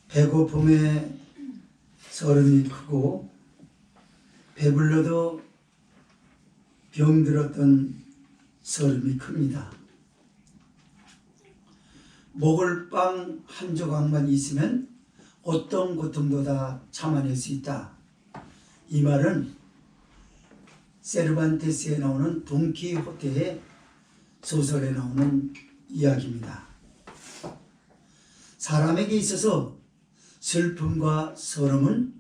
배고픔에 서름이 크고 배불러도 병들었던 서름이 큽니다. 먹을 빵 한 조각만 있으면 어떤 고통도 다 참아낼 수 있다. 이 말은 세르반테스에 나오는 돈키호테의 소설에 나오는 이야기입니다. 사람에게 있어서 슬픔과 서름은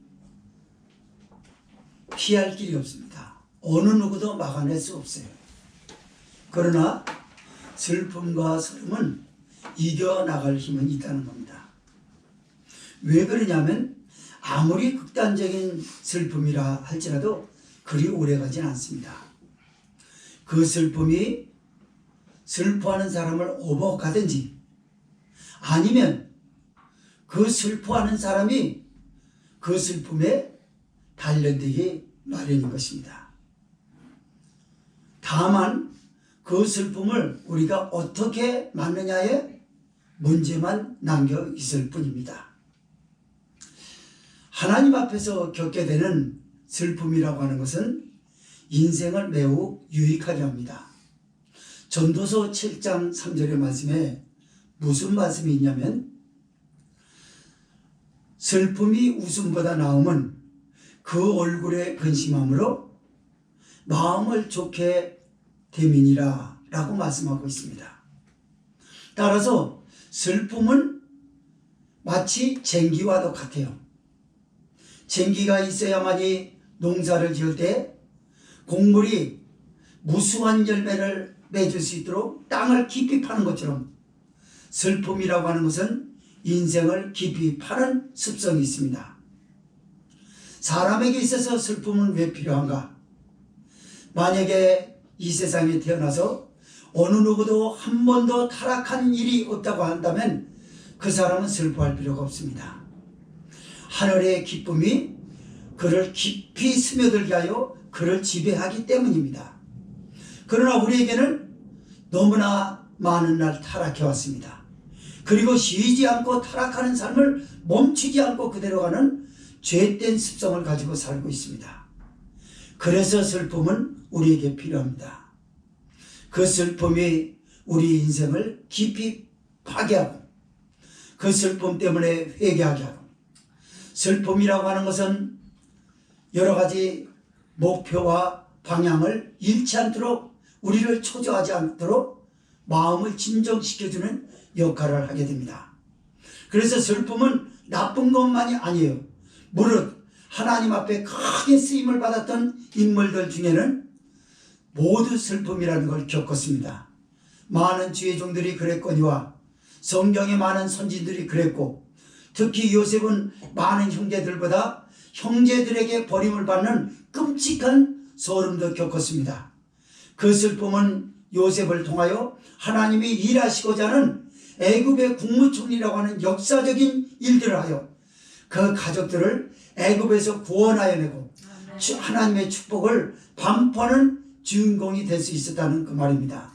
피할 길이 없습니다. 어느 누구도 막아낼 수 없어요. 그러나 슬픔과 서름은 이겨나갈 힘은 있다는 겁니다. 왜 그러냐면 아무리 극단적인 슬픔이라 할지라도 그리 오래가진 않습니다. 그 슬픔이 슬퍼하는 사람을 오버가든지 아니면 그 슬퍼하는 사람이 그 슬픔에 단련되기 마련인 것입니다. 다만 그 슬픔을 우리가 어떻게 맞느냐에 문제만 남겨 있을 뿐입니다. 하나님 앞에서 겪게 되는 슬픔이라고 하는 것은 인생을 매우 유익하게 합니다. 전도서 7장 3절의 말씀에 무슨 말씀이 있냐면 슬픔이 웃음보다 나음은 그 얼굴에 근심함으로 마음을 좋게 됨이니라 라고 말씀하고 있습니다. 따라서 슬픔은 마치 쟁기와도 같아요. 쟁기가 있어야만이 농사를 지을 때 곡물이 무수한 열매를 맺을 수 있도록 땅을 깊이 파는 것처럼 슬픔이라고 하는 것은 인생을 깊이 파는 습성이 있습니다. 사람에게 있어서 슬픔은 왜 필요한가? 만약에 이 세상에 태어나서 어느 누구도 한 번도 타락한 일이 없다고 한다면 그 사람은 슬퍼할 필요가 없습니다. 하늘의 기쁨이 그를 깊이 스며들게 하여 그를 지배하기 때문입니다. 그러나 우리에게는 너무나 많은 날 타락해 왔습니다. 그리고 쉬지 않고 타락하는 삶을 멈추지 않고 그대로 가는 죄된 습성을 가지고 살고 있습니다. 그래서 슬픔은 우리에게 필요합니다. 그 슬픔이 우리 인생을 깊이 파괴하고 그 슬픔 때문에 회개하게 하고 슬픔이라고 하는 것은 여러 가지 목표와 방향을 잃지 않도록 우리를 초조하지 않도록 마음을 진정시켜주는 역할을 하게 됩니다. 그래서 슬픔은 나쁜 것만이 아니에요. 무릇 하나님 앞에 크게 쓰임을 받았던 인물들 중에는 모두 슬픔이라는 걸 겪었습니다. 많은 주의 종들이 그랬거니와 성경의 많은 선지들이 그랬고 특히 요셉은 많은 형제들보다 형제들에게 버림을 받는 끔찍한 소름도 겪었습니다. 그 슬픔은 요셉을 통하여 하나님이 일하시고자 하는 애굽의 국무총리라고 하는 역사적인 일들을 하여 그 가족들을 애굽에서 구원하여내고 하나님의 축복을 반포하는 주인공이 될 수 있었다는 그 말입니다.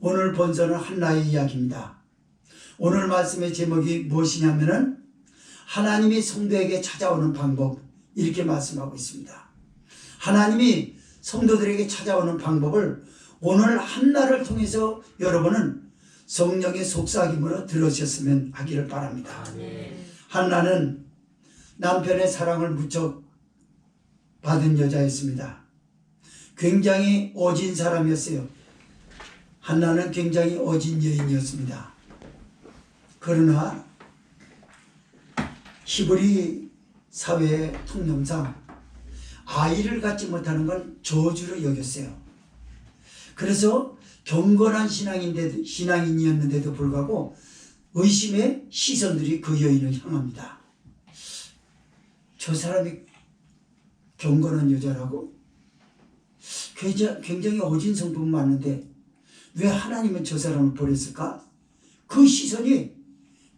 오늘 본서는 한나의 이야기입니다. 오늘 말씀의 제목이 무엇이냐면은 하나님이 성도에게 찾아오는 방법, 이렇게 말씀하고 있습니다. 하나님이 성도들에게 찾아오는 방법을 오늘 한나를 통해서 여러분은 성령의 속삭임으로 들으셨으면 하기를 바랍니다. 한나는 남편의 사랑을 무척 받은 여자였습니다. 굉장히 어진 사람이었어요. 한나는 굉장히 어진 여인이었습니다. 그러나 히브리 사회의 통념상 아이를 갖지 못하는 건 저주로 여겼어요. 그래서 경건한 신앙인이었는데도 불구하고 의심의 시선들이 그 여인을 향합니다. 저 사람이 경건한 여자라고? 굉장히 어진 성품은 많은데 왜 하나님은 저 사람을 버렸을까? 그 시선이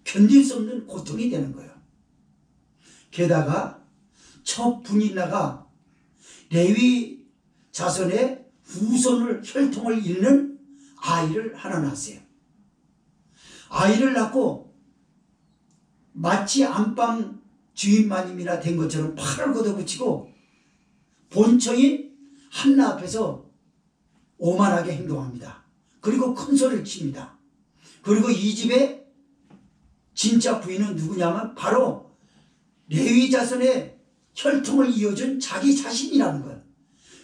견딜 수 없는 고통이 되는 거예요. 게다가 첫 분이나가 레위 자손의 후손을 혈통을 잇는 아이를 하나 낳았어요. 아이를 낳고 마치 안방 주인마님이나 된 것처럼 팔을 걷어붙이고 본처인 한나 앞에서 오만하게 행동합니다. 그리고 큰 소리를 칩니다. 그리고 이 집의 진짜 부인은 누구냐면 바로 레위 자손의 혈통을 이어준 자기 자신이라는 거예요.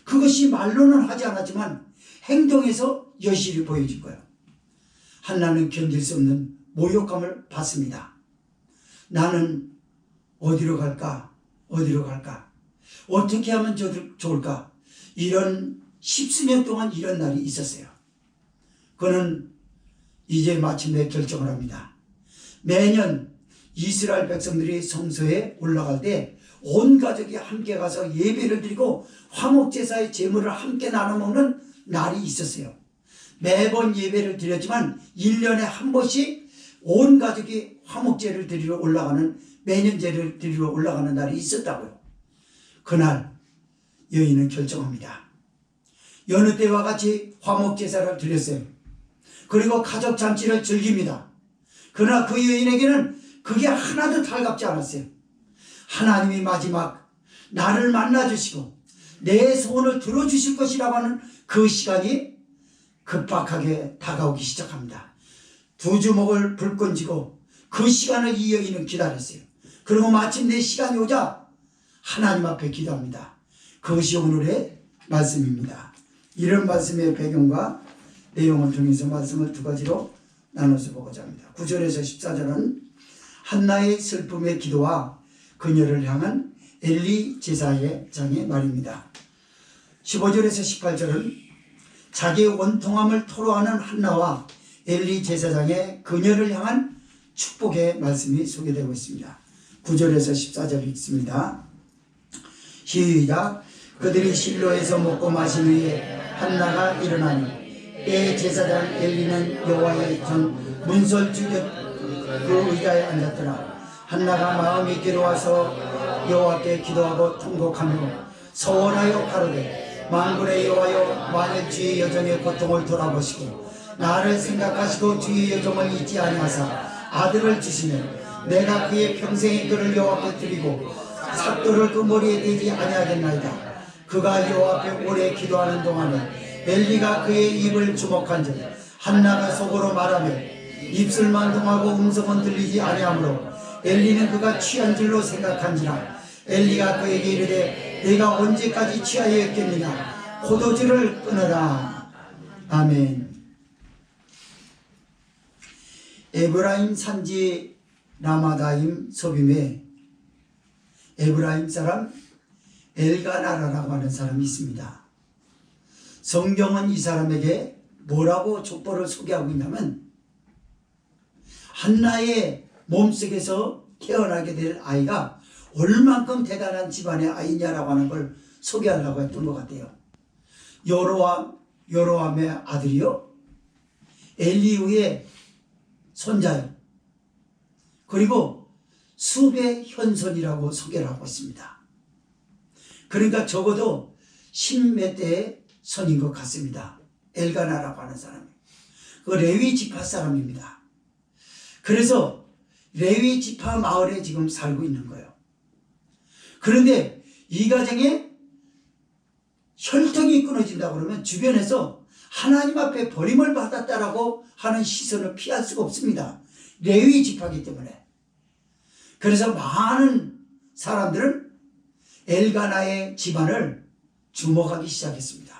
그것이 말로는 하지 않았지만 행동에서 여실히 보여준 거예요. 한나는 견딜 수 없는 모욕감을 받습니다. 나는 어디로 갈까? 어디로 갈까? 어떻게 하면 좋을까? 이런 십수년 동안 이런 날이 있었어요. 그는 이제 마침내 결정을 합니다. 매년 이스라엘 백성들이 성소에 올라갈 때 온 가족이 함께 가서 예배를 드리고 화목제사의 제물을 함께 나눠 먹는 날이 있었어요. 매번 예배를 드렸지만 1년에 한 번씩 온 가족이 화목제를 드리러 올라가는, 매년제를 드리러 올라가는 날이 있었다고요. 그날 여인은 결정합니다. 여느 때와 같이 화목제사를 드렸어요. 그리고 가족 잔치를 즐깁니다. 그러나 그 여인에게는 그게 하나도 달갑지 않았어요. 하나님이 마지막 나를 만나주시고 내 소원을 들어주실 것이라고 하는 그 시간이 급박하게 다가오기 시작합니다. 두 주먹을 불끈 쥐고 그 시간을 이 여인은 기다렸어요. 그리고 마침내 시간이 오자 하나님 앞에 기도합니다. 그것이 오늘의 말씀입니다. 이런 말씀의 배경과 내용을 통해서 말씀을 두 가지로 나눠서 보고자 합니다. 9절에서 14절은 한나의 슬픔의 기도와 그녀를 향한 엘리 제사장의 말입니다. 15절에서 18절은 자기의 원통함을 토로하는 한나와 엘리 제사장의 그녀를 향한 축복의 말씀이 소개되고 있습니다. 9절에서 14절 읽습니다. 시작. 그들이 실로에서 먹고 마신 후에 한나가 일어나니 때 제사장 엘리는 여호와의 전 문설주 그 의자에 앉았더라. 한나가 마음이 괴로워서 여호와께 기도하고 통곡하며 서원하여 가로되 만군의 여호와여, 만일 주의 여종의 고통을 돌아보시고 나를 생각하시고 주의 여종을 잊지 아니하사 아들을 주시면 내가 그의 평생의 그를 여호와께 드리고 삭도를 그 머리에 대지 아니하겠나이다. 그가 여호와 앞에 오래 기도하는 동안에 엘리가 그의 입을 주목한즉 한나가 속으로 말하며 입술만 동하고 음성은 들리지 아니하므로 엘리는 그가 취한 줄로 생각한지라. 엘리가 그에게 이르되 내가 언제까지 취하여 있겠느냐, 포도주를 끊어라. 아멘. 에브라임 산지 라마다임 소빔에 에브라임 사람 엘가나라라고 하는 사람이 있습니다. 성경은 이 사람에게 뭐라고 족보를 소개하고 있냐면 한나의 몸속에서 태어나게 될 아이가 얼만큼 대단한 집안의 아이냐라고 하는 걸 소개하려고 했던 것 같아요. 여로함의 아들이요, 엘리후의 손자요, 그리고 수배 현손이라고 소개를 하고 있습니다. 그러니까 적어도 10몇 대의 손인 것 같습니다. 엘가나라고 하는 사람이. 그 레위 지파 사람입니다. 그래서 레위 지파 마을에 지금 살고 있는 거예요. 그런데 이 가정에 혈통이 끊어진다 그러면 주변에서 하나님 앞에 버림을 받았다라고 하는 시선을 피할 수가 없습니다. 레위 지파이기 때문에. 그래서 많은 사람들은 엘가나의 집안을 주목하기 시작했습니다.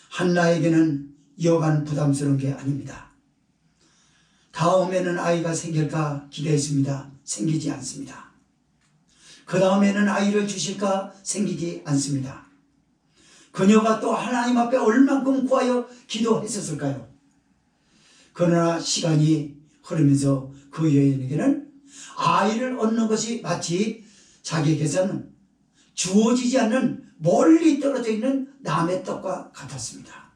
한나에게는 여간 부담스러운 게 아닙니다. 다음에는 아이가 생길까 기대했습니다. 생기지 않습니다. 그 다음에는 아이를 주실까 생기지 않습니다. 그녀가 또 하나님 앞에 얼만큼 구하여 기도했었을까요? 그러나 시간이 흐르면서 그 여인에게는 아이를 얻는 것이 마치 자기에게서는 주어지지 않는 멀리 떨어져 있는 남의 떡과 같았습니다.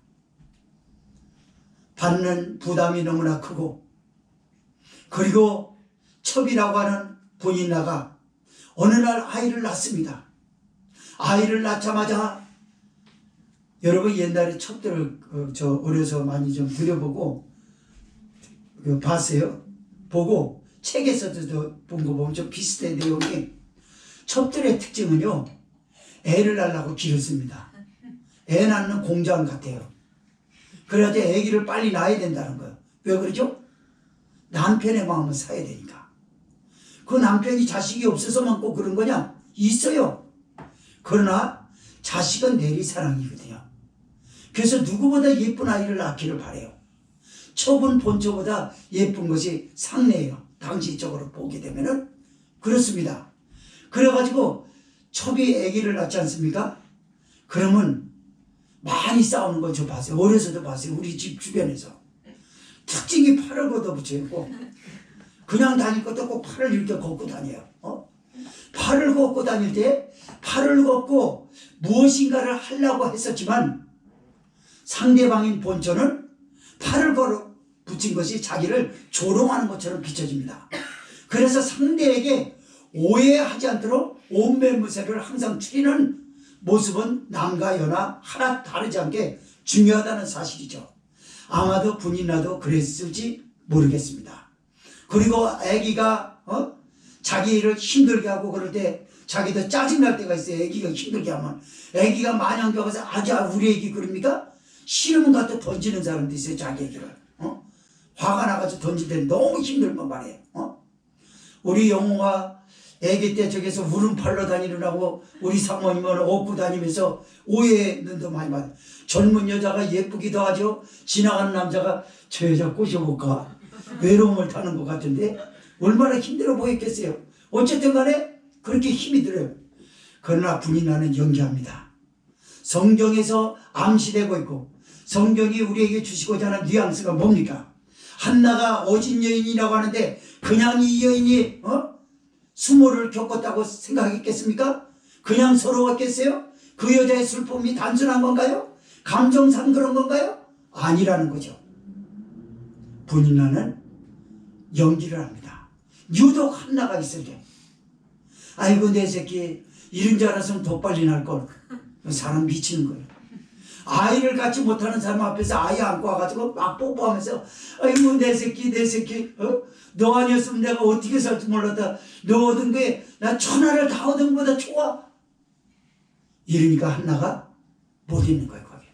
받는 부담이 너무나 크고, 그리고 첩이라고 하는 본인나가 어느 날 아이를 낳습니다. 아이를 낳자마자, 여러분 옛날에 첩들을 어려서 많이 좀 들여보고 봤어요. 보고 책에서도 본 거 보면 좀 비슷해 내용이. 첩들의 특징은요, 애를 낳으려고 기를 씁니다. 애 낳는 공장 같아요. 그래야지 애기를 빨리 낳아야 된다는 거예요. 왜 그러죠? 남편의 마음을 사야 되니까. 그 남편이 자식이 없어서만 꼭 그런 거냐? 있어요. 그러나 자식은 내리사랑이거든요. 그래서 누구보다 예쁜 아이를 낳기를 바래요. 첩은 본처보다 예쁜 것이 상례예요. 당시적으로 보게 되면은 그렇습니다. 그래가지고 첩이 아기를 낳지 않습니까? 그러면 많이 싸우는 거 저 봤어요. 어려서도 봤어요. 우리 집 주변에서. 특징이 팔을 걷어붙여있고 그냥 다닐 것도 꼭 팔을 이렇게 걷고 다녀요. 팔을 걷고 다닐 때 팔을 걷고 무엇인가를 하려고 했었지만 상대방인 본처는 팔을 걸어 붙인 것이 자기를 조롱하는 것처럼 비춰집니다. 그래서 상대에게 오해하지 않도록 온매무새를 항상 추리는 모습은 남과 여나 하나 다르지 않게 중요하다는 사실이죠. 아마도 분이나도 그랬을지 모르겠습니다. 그리고 아기가 자기를 힘들게 하고 그럴 때 자기도 짜증날 때가 있어요. 아기가 힘들게 하면. 아기가 마냥 가서 아주 우리 아기 그럽니까? 싫으면 갖다 던지는 사람도 있어요. 자기 아기를. 화가 나가지고 던질 때 너무 힘들면 말이에요. 우리 영호가 아기 때 저기서 울음팔로 다니느라고 우리 사모님을 업고 다니면서 오해는 많이 받아요. 젊은 여자가 예쁘기도 하죠. 지나가는 남자가 저 여자 꼬셔볼까? 외로움을 타는 것 같은데 얼마나 힘들어 보였겠어요. 어쨌든 간에 그렇게 힘이 들어요. 그러나 분이 나는 연기합니다. 성경에서 암시되고 있고 성경이 우리에게 주시고자 하는 뉘앙스가 뭡니까? 한나가 어진 여인이라고 하는데 그냥 이 여인이 수모를 겪었다고 생각했겠습니까? 그냥 서러웠겠어요? 그 여자의 슬픔이 단순한 건가요? 감정상 그런 건가요? 아니라는 거죠. 분인나는 연기를 합니다. 유독 한나가 있을 때 아이고 내 새끼 이런 줄 알았으면 더 빨리 날걸. 사람 미치는 거예요. 아이를 갖지 못하는 사람 앞에서 아이 안고 와가지고 막 뽀뽀하면서 아이고 내 새끼 너 아니었으면 내가 어떻게 살지 몰랐다. 너 얻은 게 나 천하를 다 얻은 것보다 좋아. 이러니까 한나가 못 있는 거예요. 거기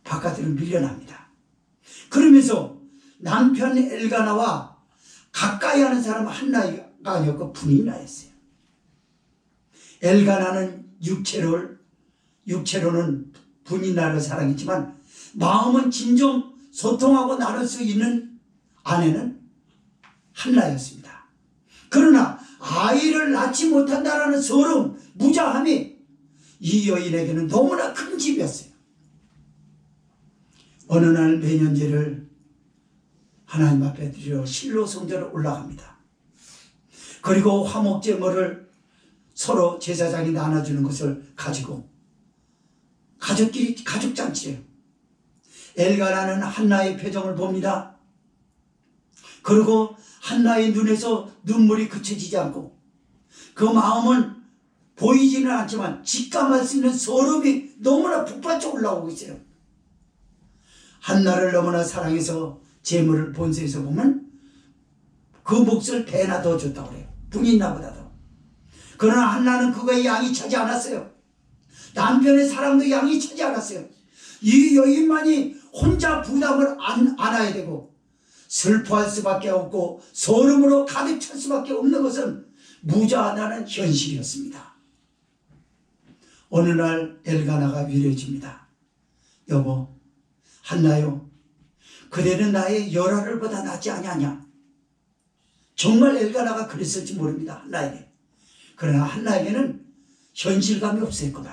바깥으로 밀려납니다. 그러면서 남편 엘가나와 가까이 하는 사람은 한나가 아니었고 분인나였어요. 엘가나는 육체로는 분인나를 사랑했지만 마음은 진정 소통하고 나눌 수 있는 아내는 한나였습니다. 그러나 아이를 낳지 못한다라는 서러움, 무자함이 이 여인에게는 너무나 큰 짐이었어요. 어느 날 매년제를 하나님 앞에 드려 실로 성전에 올라갑니다. 그리고 화목제물을 서로 제사장이 나눠주는 것을 가지고 가족끼리 가족잔치예요. 엘가나는 한나의 표정을 봅니다. 그리고 한나의 눈에서 눈물이 그쳐지지 않고 그 마음은 보이지는 않지만 직감할 수 있는 서름이 너무나 북받쳐 올라오고 있어요. 한나를 너무나 사랑해서 재물을 본세에서 보면 그 몫을 배나 더 줬다고 그래요. 분인나보다도. 그러나 한나는 그거에 양이 차지 않았어요. 남편의 사랑도 양이 차지 않았어요. 이 여인만이 혼자 부담을 안아야 되고 슬퍼할 수밖에 없고 소름으로 가득 찰 수밖에 없는 것은 무자하다는 현실이었습니다. 어느 날 엘가나가 위로해줍니다. 여보, 한나요, 그대는 나의 열아를보다 낫지 아니하냐. 정말 엘가나가 그랬을지 모릅니다. 한나에게. 그러나 한나에게는 현실감이 없었거든.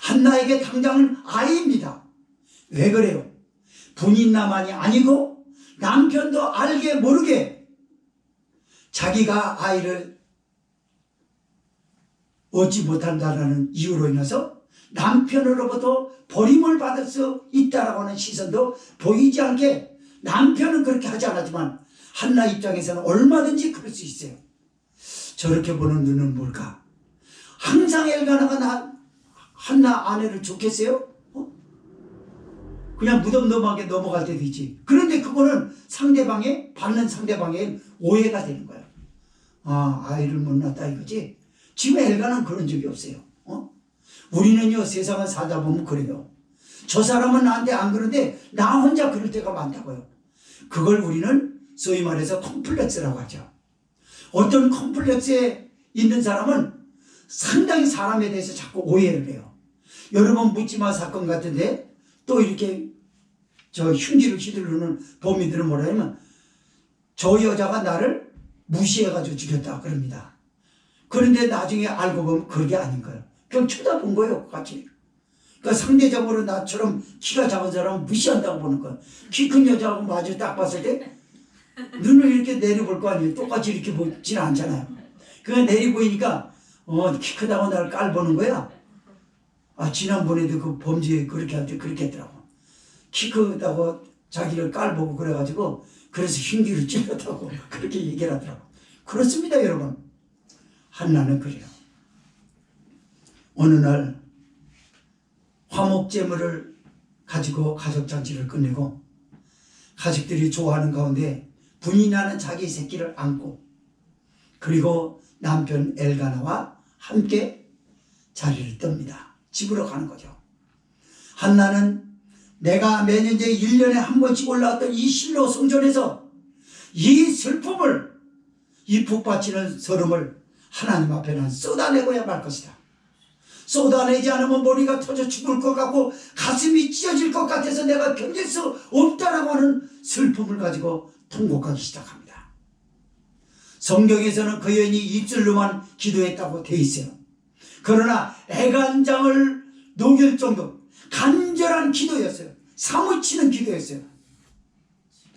한나에게 당장은 아이입니다. 왜 그래요? 분인나만이 아니고 남편도 알게 모르게 자기가 아이를 얻지 못한다는 이유로 인해서 남편으로부터 버림을 받을 수 있다라고 하는 시선도 보이지 않게 남편은 그렇게 하지 않았지만 한나 입장에서는 얼마든지 그럴 수 있어요. 저렇게 보는 눈은 뭘까? 항상 엘가나가 한나 아내를 좋겠어요? 그냥 무덤덤하게 넘어갈 때도 있지. 그런데 그거 그거는 상대방의, 받는 상대방의 오해가 되는 거예요. 아, 아이를 못 낳았다 이거지. 지금 엘가는 그런 적이 없어요. 우리는요, 세상을 살다 보면 그래요. 저 사람은 나한테 안 그러는데 나 혼자 그럴 때가 많다고요. 그걸 우리는 소위 말해서 컴플렉스라고 하죠. 어떤 컴플렉스에 있는 사람은 상당히 사람에 대해서 자꾸 오해를 해요. 여러분 묻지마 사건 같은데 또 이렇게 저 흉기를 휘두르는 범인들은 뭐라 하냐면 저 여자가 나를 무시해가지고 죽였다 그럽니다. 그런데 나중에 알고 보면 그게 아닌 거예요. 그냥 쳐다본 거예요, 같이. 그러니까 상대적으로 나처럼 키가 작은 사람은 무시한다고 보는 거예요. 키 큰 여자하고 마주 딱 봤을 때 눈을 이렇게 내려볼 거 아니에요. 똑같이 이렇게 보지는 않잖아요. 그냥 내려보이니까 키 크다고 나를 깔보는 거야. 아, 지난번에도 그 범죄 그렇게 할 때 그렇게 했더라고. 키 크다고 자기를 깔보고 그래가지고 그래서 흉기를 찔렀다고 그렇게 얘기를 하더라고. 그렇습니다, 여러분. 한나는 그래요. 어느 날 화목제물을 가지고 가족잔치를 끝내고 가족들이 좋아하는 가운데 분이 나는 자기 새끼를 안고 그리고 남편 엘가나와 함께 자리를 뜹니다. 집으로 가는 거죠. 한나는 내가 매년 1년에 한 번씩 올라왔던 이 실로 성전에서 이 슬픔을, 이 북받치는 서름을 하나님 앞에는 쏟아내고야 말 것이다. 쏟아내지 않으면 머리가 터져 죽을 것 같고 가슴이 찢어질 것 같아서 내가 견딜 수 없다라고 하는 슬픔을 가지고 통곡하기 시작합니다. 성경에서는 그 여인이 입술로만 기도했다고 되어 있어요. 그러나 애간장을 녹일 정도 간절한 기도였어요. 사무치는 기도였어요.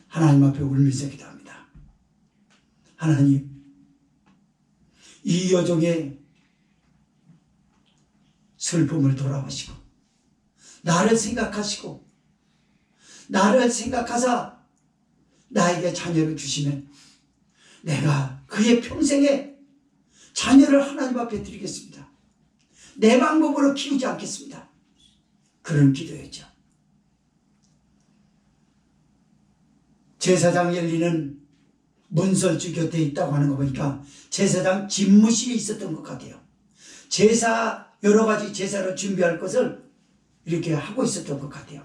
하나님 앞에 울면서 기도합니다. 하나님, 이 여종의 슬픔을 돌아보시고 나를 생각하시고 나를 생각하사 나에게 자녀를 주시면 내가 그의 평생에 자녀를 하나님 앞에 드리겠습니다. 내 방법으로 키우지 않겠습니다. 그런 기도였죠. 제사장 엘리는 문설주 곁에 있다고 하는 거 보니까 제사장 집무실에 있었던 것 같아요. 여러 가지 제사를 준비할 것을 이렇게 하고 있었던 것 같아요.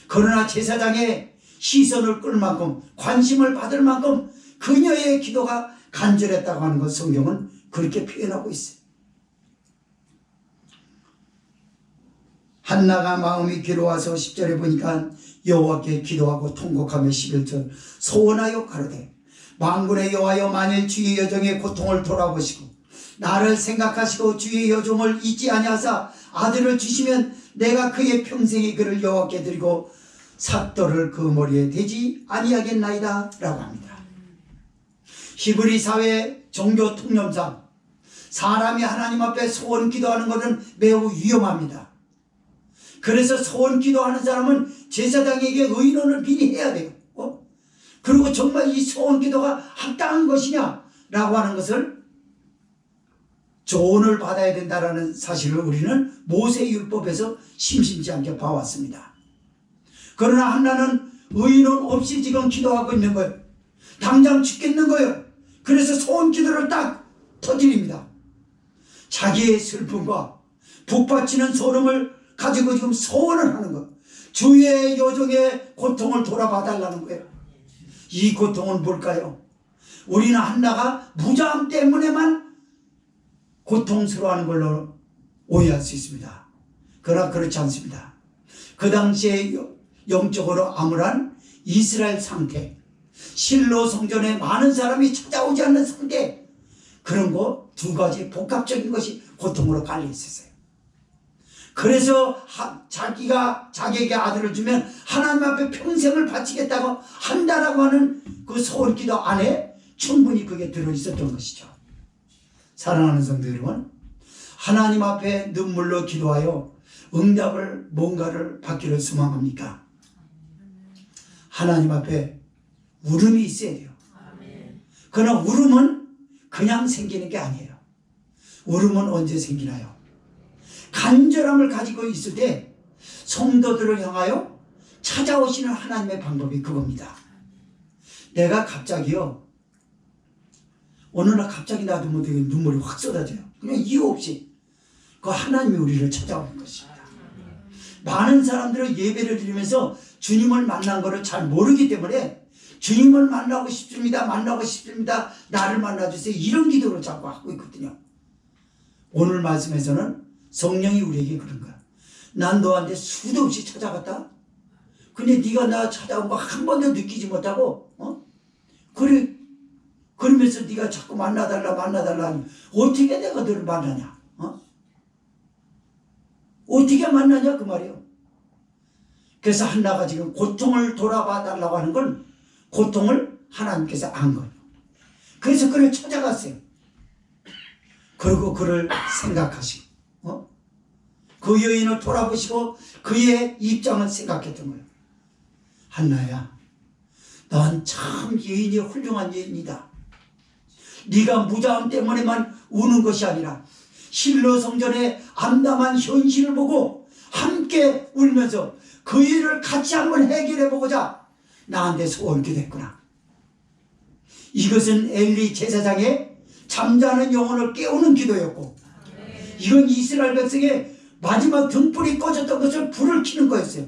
그러나 제사장의 시선을 끌 만큼 관심을 받을 만큼 그녀의 기도가 간절했다고 하는 것 성경은 그렇게 표현하고 있어요. 한나가 마음이 괴로워서 10절에 보니까 여호와께 기도하고 통곡하며 11절 소원하여 가로되 만군의 여호와여 만일 주의 여종의 고통을 돌아보시고 나를 생각하시고 주의 여종을 잊지 아니하사 아들을 주시면 내가 그의 평생의 그를 여호와께 드리고 삭도를 그 머리에 대지 아니하겠나이다 라고 합니다. 히브리 사회 종교 통념상 사람이 하나님 앞에 소원 기도하는 것은 매우 위험합니다. 그래서 소원 기도하는 사람은 제사장에게 의논을 미리 해야 돼요. 그리고 정말 이 소원 기도가 합당한 것이냐 라고 하는 것을 조언을 받아야 된다는 사실을 우리는 모세율법에서 심심치 않게 봐왔습니다. 그러나 한나는 의논 없이 지금 기도하고 있는 거예요. 당장 죽겠는 거예요. 그래서 소원 기도를 딱 터뜨립니다. 자기의 슬픔과 북받치는 소름을 가지고 지금 소원을 하는 것. 주의 여종의 고통을 돌아봐 달라는 거예요. 이 고통은 뭘까요? 우리는 한나가 무자함 때문에만 고통스러워하는 걸로 오해할 수 있습니다. 그러나 그렇지 않습니다. 그 당시에 영적으로 암울한 이스라엘 상태, 실로 성전에 많은 사람이 찾아오지 않는 상태, 그런 거 두 가지 복합적인 것이 고통으로 깔려 있었어요. 그래서 자기가 자기에게 아들을 주면 하나님 앞에 평생을 바치겠다고 한다라고 하는 그 소원기도 안에 충분히 그게 들어있었던 것이죠. 사랑하는 성도 여러분, 하나님 앞에 눈물로 기도하여 응답을 뭔가를 받기를 소망합니까? 하나님 앞에 울음이 있어야 돼요. 그러나 울음은 그냥 생기는 게 아니에요. 울음은 언제 생기나요? 간절함을 가지고 있을 때 성도들을 향하여 찾아오시는 하나님의 방법이 그겁니다. 내가 갑자기요, 어느 날 갑자기 나도 못해 눈물이 확 쏟아져요. 그냥 이유 없이. 그 하나님이 우리를 찾아오는 것입니다. 많은 사람들은 예배를 드리면서 주님을 만난 것을 잘 모르기 때문에 주님을 만나고 싶습니다. 만나고 싶습니다. 나를 만나주세요. 이런 기도를 자꾸 하고 있거든요. 오늘 말씀에서는 성령이 우리에게 그런 거야. 난 너한테 수도 없이 찾아갔다. 근데 네가 나 찾아온 거 한 번도 느끼지 못하고 그러면서 네가 자꾸 만나달라 하니 어떻게 내가 너를 만나냐? 어떻게 만나냐 그 말이에요. 그래서 한나가 지금 고통을 돌아봐 달라고 하는 건 고통을 하나님께서 안 거예요. 그래서 그를 찾아갔어요. 그리고 그를 생각하시고 그 여인을 돌아보시고 그의 입장을 생각했던 거예요. 한나야, 넌 참 예인이 훌륭한 예인이다. 네가 무자함 때문에만 우는 것이 아니라 실로 성전의 암담한 현실을 보고 함께 울면서 그 일을 같이 한번 해결해 보고자 나한테 소원케 됐구나. 이것은 엘리 제사장의 잠자는 영혼을 깨우는 기도였고, 이건 이스라엘 백성의 마지막 등불이 꺼졌던 것을 불을 켜는 거였어요.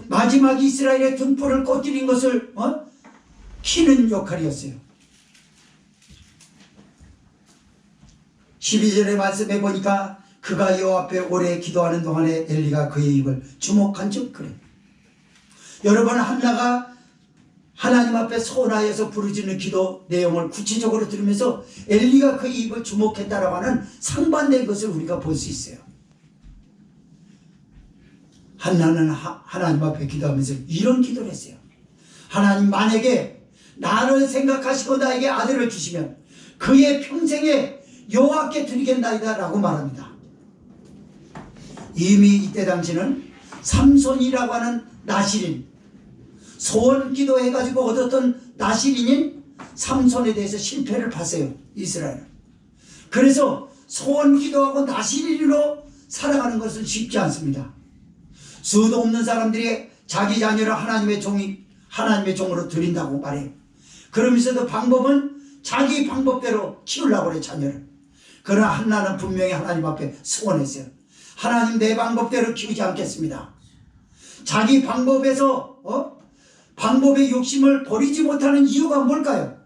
마지막 이스라엘의 등불을 꺼뜨린 것을 켜는 역할이었어요. 12절의 말씀에 보니까 그가 여호와 앞에 오래 기도하는 동안에 엘리가 그의 입을 주목한 즉 그래. 여러분, 한나가 하나님 앞에 소원하여서 부르짖는 기도 내용을 구체적으로 들으면서 엘리가 그의 입을 주목했다라고 하는 상반된 것을 우리가 볼 수 있어요. 한나는 하나님 앞에 기도하면서 이런 기도를 했어요. 하나님, 만약에 나를 생각하시고 나에게 아들을 주시면 그의 평생에 여호와께 드리겠나이다 라고 말합니다. 이미 이때 당시는 삼손이라고 하는 나실인, 소원 기도해가지고 얻었던 나실인인 삼손에 대해서 실패를 봤어요, 이스라엘은. 그래서 소원 기도하고 나실인으로 살아가는 것은 쉽지 않습니다. 수도 없는 사람들이 자기 자녀를 하나님의 종으로 드린다고 말해요. 그러면서도 방법은 자기 방법대로 키우려고 그래, 자녀를. 그러나 한나는 분명히 하나님 앞에 소원했어요. 하나님, 내 방법대로 키우지 않겠습니다. 자기 방법에서 방법의 욕심을 버리지 못하는 이유가 뭘까요?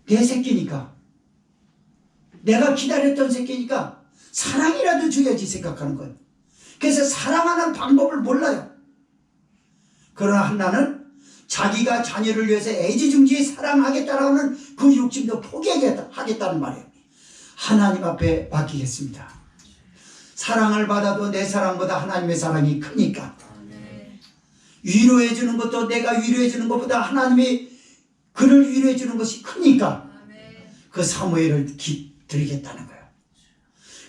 내 새끼니까, 내가 기다렸던 새끼니까 사랑이라도 줘야지 생각하는 거예요. 그래서 사랑하는 방법을 몰라요. 그러나 한나는 자기가 자녀를 위해서 애지중지 사랑하겠다라는 그 욕심도 포기하겠다는 말이에요. 하나님 앞에 맡기겠습니다. 사랑을 받아도 내 사랑보다 하나님의 사랑이 크니까. 위로해 주는 것도 내가 위로해 주는 것보다 하나님이 그를 위로해 주는 것이 크니까 그 사무엘을 드리겠다는 거예요.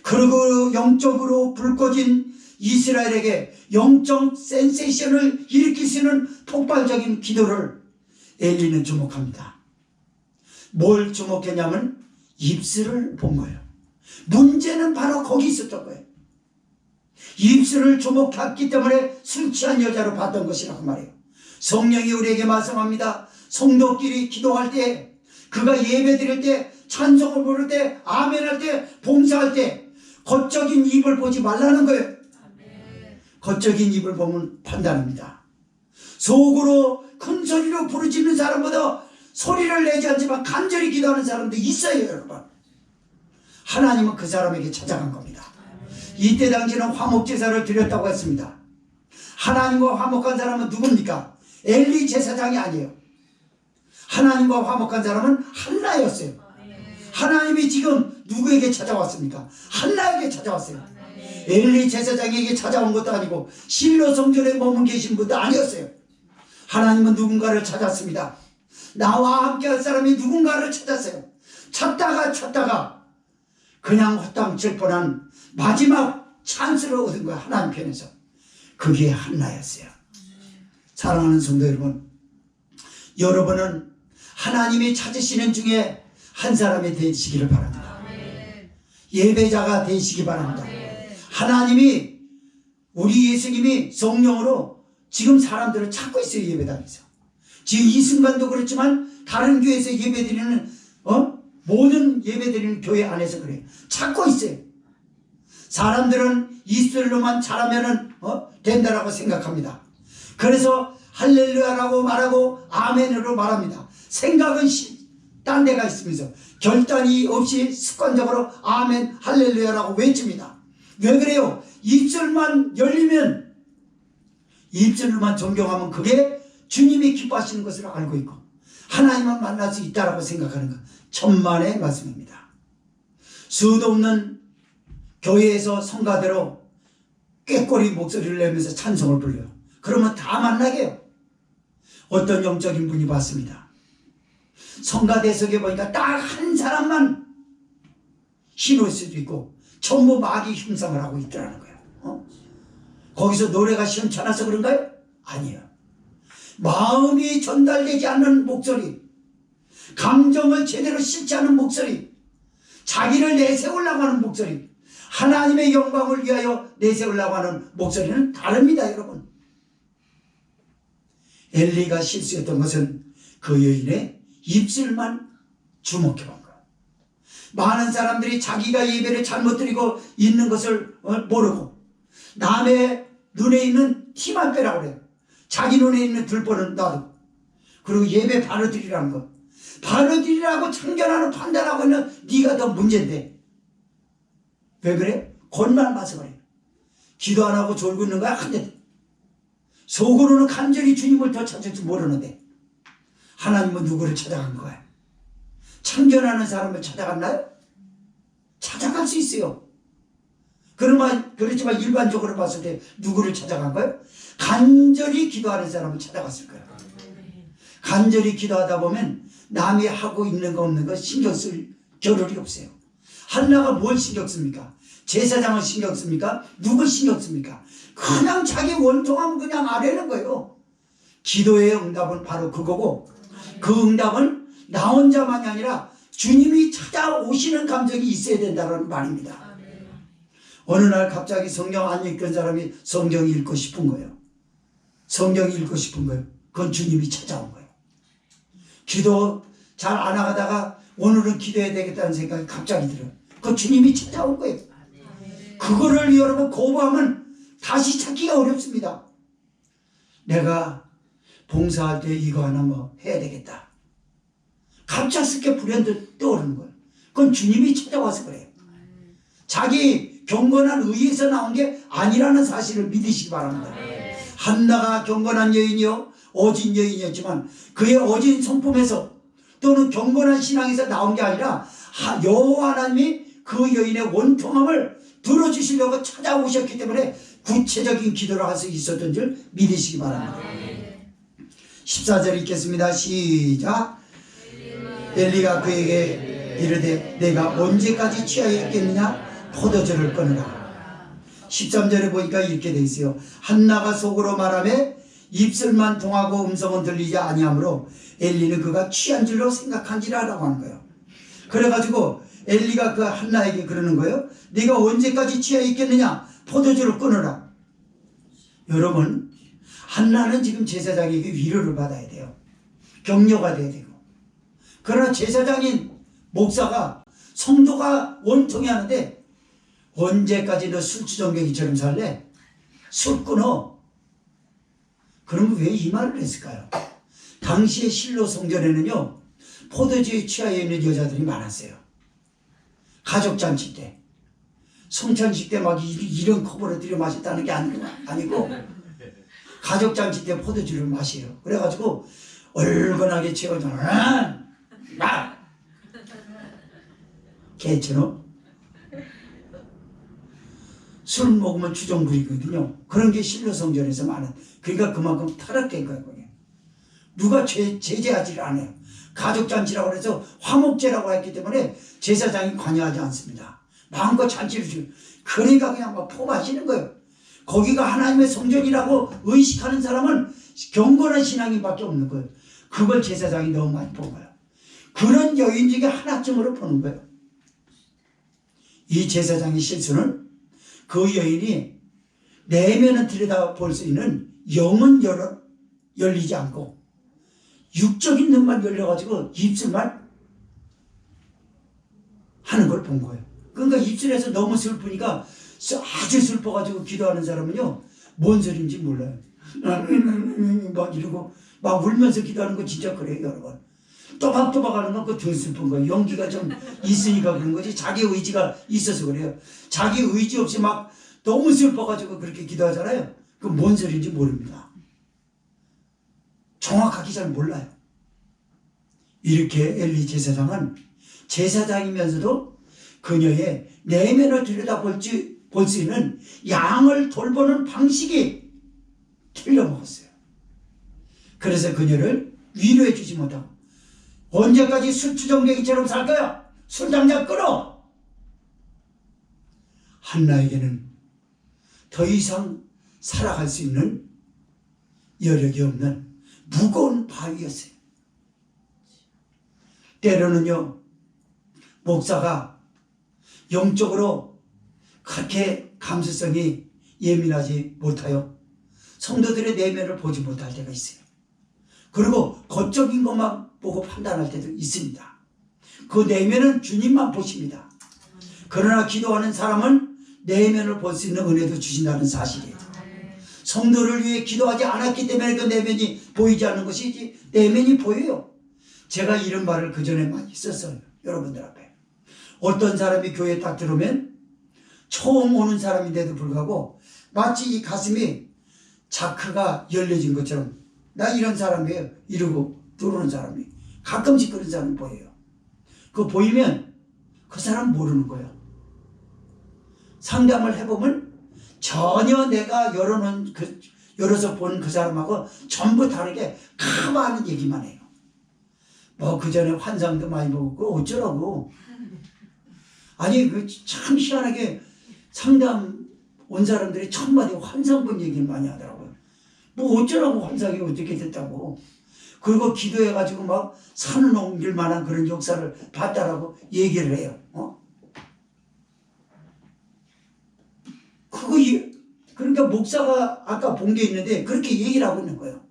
그리고 영적으로 불 꺼진 이스라엘에게 영적 센세이션을 일으킬 수 있는 폭발적인 기도를 엘리는 주목합니다. 뭘 주목했냐면 입술을 본 거예요. 문제는 바로 거기 있었던 거예요. 입술을 주목했기 때문에 술 취한 여자로 봤던 것이라고 말해요. 성령이 우리에게 말씀합니다. 성도끼리 기도할 때, 그가 예배 드릴 때, 찬송을 부를 때, 아멘할 때, 봉사할 때 겉적인 입을 보지 말라는 거예요. 겉적인 입을 보면 판단합니다. 속으로 큰 소리로 부르짖는 사람보다 소리를 내지 않지만 간절히 기도하는 사람도 있어요, 여러분. 하나님은 그 사람에게 찾아간 겁니다. 이때 당시는 화목제사를 드렸다고 했습니다. 하나님과 화목한 사람은 누굽니까? 엘리 제사장이 아니에요. 하나님과 화목한 사람은 한나였어요. 하나님이 지금 누구에게 찾아왔습니까? 한나에게 찾아왔어요. 엘리 제사장에게 찾아온 것도 아니고 실로 성전에 머문 계신 분도 아니었어요. 하나님은 누군가를 찾았습니다. 나와 함께 할 사람이 누군가를 찾았어요. 찾다가 그냥 헛당칠 뻔한 마지막 찬스를 얻은 거야, 하나님 편에서. 그게 한나였어요. 사랑하는 성도 여러분, 여러분은 하나님이 찾으시는 중에 한 사람이 되시기를 바랍니다. 예배자가 되시기 바랍니다. 하나님이, 우리 예수님이 성령으로 지금 사람들은 찾고 있어요. 예배당에서. 지금 이 순간도 그렇지만 다른 교회에서 예배드리는 모든 예배드리는 교회 안에서 그래요. 찾고 있어요. 사람들은 입술로만 잘하면은 된다라고 생각합니다. 그래서 할렐루야라고 말하고 아멘으로 말합니다. 생각은 딴 데가 있으면서 결단이 없이 습관적으로 아멘 할렐루야라고 외칩니다. 왜 그래요? 입술만 열리면, 입술로만 존경하면 그게 주님이 기뻐하시는 것을 알고 있고 하나님만 만날 수 있다라고 생각하는 것, 천만의 말씀입니다. 수도 없는 교회에서 성가대로 꾀꼬리 목소리를 내면서 찬송을 불러요. 그러면 다 만나게 해요. 어떤 영적인 분이 봤습니다. 성가대석에 보니까 딱 한 사람만 흰 옷을 입고 전부 마귀 흉상을 하고 있더라는 거예요. 거기서 노래가 시원찮아서 그런가요? 아니에요. 마음이 전달되지 않는 목소리, 감정을 제대로 싣지 않은 목소리, 자기를 내세우려고 하는 목소리, 하나님의 영광을 위하여 내세우려고 하는 목소리는 다릅니다. 여러분, 엘리가 실수했던 것은 그 여인의 입술만 주목해 본 거예요. 많은 사람들이 자기가 예배를 잘못 드리고 있는 것을 모르고 남의 눈에 있는 티만 빼라고 그래요. 자기 눈에 있는 들보는 놔두고, 그리고 예배 바로 드리라는 거, 바로 드리라고 참견하는 판단하고 있는 네가 더 문제인데 왜 그래? 곤만 봐서 그래. 기도 안 하고 졸고 있는 거야. 근데 속으로는 간절히 주님을 더 찾을 줄 모르는데 하나님은 누구를 찾아간 거야? 참견하는 사람을 찾아갔나요? 찾아갈 수 있어요. 그렇지만 일반적으로 봤을 때 누구를 찾아간 거예요? 간절히 기도하는 사람을 찾아갔을 거예요. 간절히 기도하다 보면 남이 하고 있는 거 없는 거 신경 쓸 겨를이 없어요. 한나가 뭘 신경 씁니까? 제사장을 신경 씁니까? 누굴 신경 씁니까? 그냥 자기 원통하면 그냥 아뢰는 거예요. 기도의 응답은 바로 그거고, 그 응답은 나 혼자만이 아니라 주님이 찾아오시는 감정이 있어야 된다는 말입니다. 어느 날 갑자기 성경 안 읽던 사람이 성경 읽고 싶은 거예요. 성경 읽고 싶은 거예요. 그건 주님이 찾아온 거예요. 기도 잘 안 하다가 오늘은 기도해야 되겠다는 생각이 갑자기 들어요. 그건 주님이 찾아온 거예요. 그거를 여러분 거부하면 다시 찾기가 어렵습니다. 내가 봉사할 때 이거 하나 뭐 해야 되겠다. 갑작스럽게 불현듯 떠오르는 거예요. 그건 주님이 찾아와서 그래요. 자기 경건한 의에서 나온 게 아니라는 사실을 믿으시기 바랍니다. 한나가 경건한 여인이요 어진 여인이었지만 그의 어진 성품에서 또는 경건한 신앙에서 나온 게 아니라 여호와 하나님이 그 여인의 원통함을 들어주시려고 찾아오셨기 때문에 구체적인 기도를 할 수 있었던 줄 믿으시기 바랍니다. 14절 읽겠습니다. 시작. 엘리가 그에게 이르되 내가 언제까지 취하여 있겠느냐? 포도주를 끊으라. 13절에 보니까 이렇게 돼 있어요. 한나가 속으로 말하며 입술만 통하고 음성은 들리지 아니하므로 엘리는 그가 취한 줄로 생각한지라라고 하는 거예요. 그래가지고 엘리가 그 한나에게 그러는 거예요. 네가 언제까지 취해 있겠느냐? 포도주를 끊으라. 여러분, 한나는 지금 제사장에게 위로를 받아야 돼요. 격려가 돼야 되고. 그러나 제사장인 목사가 성도가 원통해 하는데 언제까지 너 술주정뱅이처럼 살래? 술 끊어. 그러면 왜 이 말을 했을까요? 당시의 실로 성전에는요 포도주에 취하여 있는 여자들이 많았어요. 가족잔치 때, 성찬식 때 막 이런 컵으로 들여 마셨다는 게 아니고 가족잔치 때 포도주를 마셔요. 그래가지고 얼큰하게 채워서 막 개처럼 술 먹으면 주정부리거든요. 그런 게 실로 성전에서 많은. 그러니까 그만큼 타락된 거예요. 누가 제재하지를 않아요. 가족잔치라고 해서 화목제라고 했기 때문에 제사장이 관여하지 않습니다. 마음껏 잔치를 주고 그러니까 그냥 막 포마시는 거예요. 거기가 하나님의 성전이라고 의식하는 사람은 경건한 신앙인밖에 없는 거예요. 그걸 제사장이 너무 많이 본 거예요. 그런 여인 중에 하나쯤으로 보는 거예요. 이 제사장의 실수는 그 여인이 내면을 들여다볼 수 있는 영은 열리지 않고 육적인 눈만 열려가지고 입술만 하는 걸 본 거예요. 그러니까 입술에서 너무 슬프니까 아주 슬퍼가지고 기도하는 사람은요, 뭔 소리인지 몰라요. 막 이러고 막 울면서 기도하는 거 진짜 그래요, 여러분. 또박또박 하는 건 그 더 슬픈 거예요. 용기가 좀 있으니까 그런 거지, 자기 의지가 있어서 그래요. 자기 의지 없이 막 너무 슬퍼가지고 그렇게 기도하잖아요. 그 뭔 소리인지 모릅니다. 정확하게 잘 몰라요. 이렇게 엘리 제사장은 제사장이면서도 그녀의 내면을 들여다볼 수 있는 양을 돌보는 방식이 틀려먹었어요. 그래서 그녀를 위로해 주지 못하고, 언제까지 술주정뱅이처럼 살 거야? 술 당장 끊어! 한나에게는 더 이상 살아갈 수 있는 여력이 없는 무거운 바위였어요. 때로는요, 목사가 영적으로 그렇게 감수성이 예민하지 못하여 성도들의 내면을 보지 못할 때가 있어요. 그리고 겉적인 것만 보고 판단할 때도 있습니다. 그 내면은 주님만 보십니다. 그러나 기도하는 사람은 내면을 볼 수 있는 은혜도 주신다는 사실이에요. 성도를 위해 기도하지 않았기 때문에 그 내면이 보이지 않는 것이지, 내면이 보여요. 제가 이런 말을 그전에 많이 썼어요, 여러분들 앞에. 어떤 사람이 교회에 딱 들어오면 처음 오는 사람인데도 불구하고 마치 이 가슴이 자크가 열려진 것처럼, 나 이런 사람이에요 이러고 들어오는 사람이 가끔씩 그런 사람이 보여요. 그거 보이면 그 사람 모르는 거예요. 상담을 해보면 전혀 내가 열어서 본 그 사람하고 전부 다르게 가만히 얘기만 해요. 뭐 그 전에 환상도 많이 보고 어쩌라고. 아니 그 참 희한하게 상담 온 사람들이 첫마디 환상 본 얘기를 많이 하더라고요. 뭐 어쩌라고 환상이 어떻게 됐다고. 그리고 기도해가지고 막 산을 옮길 만한 그런 역사를 봤다라고 얘기를 해요. 그러니까 목사가 아까 본 게 있는데 그렇게 얘기를 하고 있는 거예요.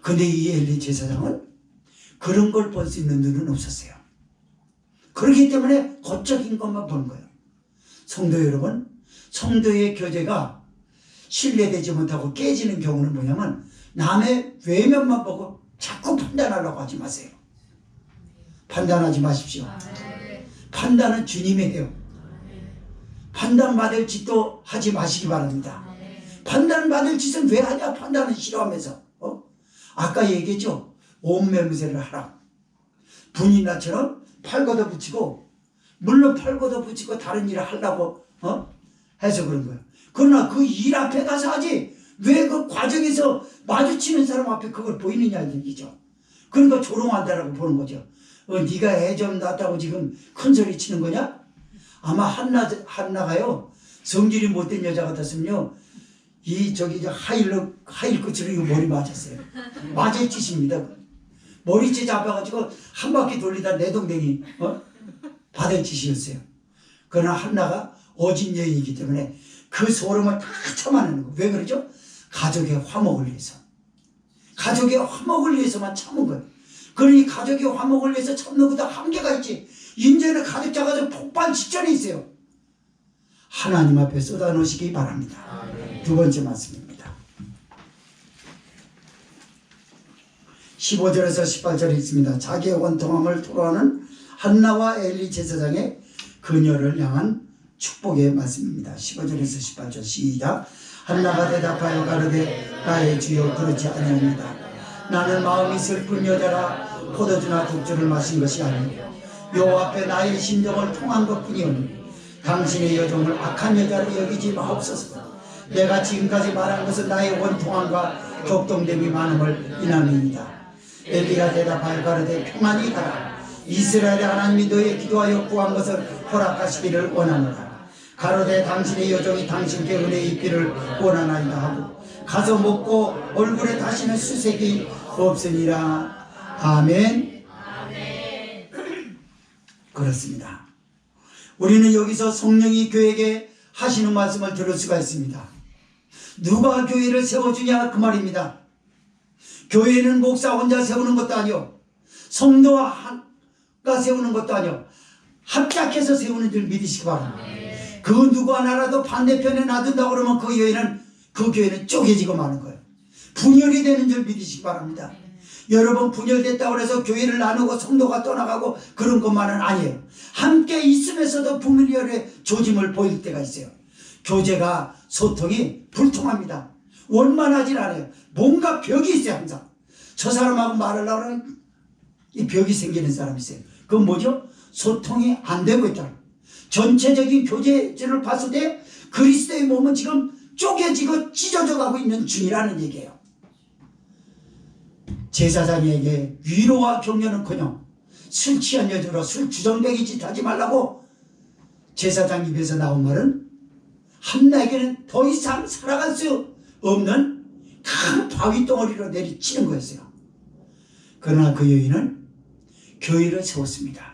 근데 이 엘리 제사장은 그런 걸 볼 수 있는 눈은 없었어요. 그렇기 때문에 겉적인 것만 보는 거예요. 성도 여러분, 성도의 교제가 신뢰되지 못하고 깨지는 경우는 뭐냐면 남의 외면만 보고 자꾸 판단하려고 하지 마세요. 판단하지 마십시오. 판단은 주님이 해요. 판단받을 짓도 하지 마시기 바랍니다. 판단받을 짓은 왜 하냐? 판단은 싫어하면서. 아까 얘기했죠? 온매무새를 하라. 분이나처럼 팔 걷어붙이고, 물론 팔 걷어붙이고 다른 일을 하려고 해서 그런 거예요. 그러나 그 일 앞에 가서 하지 왜 그 과정에서 마주치는 사람 앞에 그걸 보이느냐 얘기죠. 그러니까 조롱한다라고 보는 거죠. 네가 애 좀 낳았다고 지금 큰 소리 치는 거냐? 아마 한나가요, 성질이 못된 여자 같았으면요, 하일 끝으로 이거 머리 맞았어요. 맞을 짓입니다. 머리채 잡아가지고 한 바퀴 돌리다 내동댕이 받을 짓이었어요. 그러나 한나가 어진 여인이기 때문에 그 소름을 다 참아내는 거. 왜 그러죠? 가족의 화목을 위해서. 가족의 화목을 위해서만 참은 거예요. 그러니 가족의 화목을 위해서 참는 것도 한계가 있지. 이제는 가족 자가지고 폭발 직전에 있어요. 하나님 앞에 쏟아놓으시기 바랍니다. 두 번째 말씀입니다. 15절에서 18절에 있습니다. 자기의 원통함을 토로하는 한나와 엘리 제사장의 그녀를 향한 축복의 말씀입니다. 15절에서 18절 시작. 한나가 대답하여 가로되 나의 주여 그렇지 아니합니다. 나는 마음이 슬픈 여자라 포도주나 독주를 마신 것이 아니요 요 앞에 나의 심정을 통한 것뿐이오니 당신의 여종을 악한 여자로 여기지 마옵소서. 내가 지금까지 말한 것은 나의 원통함과 격동됨이 많음을 인함입니다. 엘리가 대답하여 가로되 평안히 가라. 이스라엘의 하나님이 너의 기도하여 구한 것을 허락하시기를 원하노라. 가로되 당신의 여종이 당신께 은혜 입기를 원하나이다 하고 가서 먹고 얼굴에 다시는 수색이 없으니라. 아멘. 그렇습니다. 우리는 여기서 성령이 교회에게 하시는 말씀을 들을 수가 있습니다. 누가 교회를 세워주냐 그 말입니다. 교회는 목사 혼자 세우는 것도 아니요, 성도가 세우는 것도 아니요, 합작해서 세우는 줄 믿으시기 바랍니다. 그 누구 하나라도 반대편에 놔둔다고 그러면 그 교회는 쪼개지고 마는 거예요. 분열이 되는 줄 믿으시기 바랍니다. 여러분, 분열됐다고 해서 교회를 나누고 성도가 떠나가고 그런 것만은 아니에요. 함께 있으면서도 분열의 조짐을 보일 때가 있어요. 교제가, 소통이 불통합니다. 원만하진 않아요. 뭔가 벽이 있어요. 항상 저 사람하고 말하려고 하면 이 벽이 생기는 사람이 있어요. 그건 뭐죠? 소통이 안 되고 있다. 전체적인 교제를 봤을 때 그리스도의 몸은 지금 쪼개지고 찢어져 가고 있는 중이라는 얘기예요. 제사장에게 위로와 격려는커녕 술 취한 여자로 술 주정뱅이 짓 하지 말라고 제사장 입에서 나온 말은 한나에게는 더 이상 살아갈 수 없는 큰 바위 덩어리로 내리치는 거였어요. 그러나 그 여인은 교회를 세웠습니다.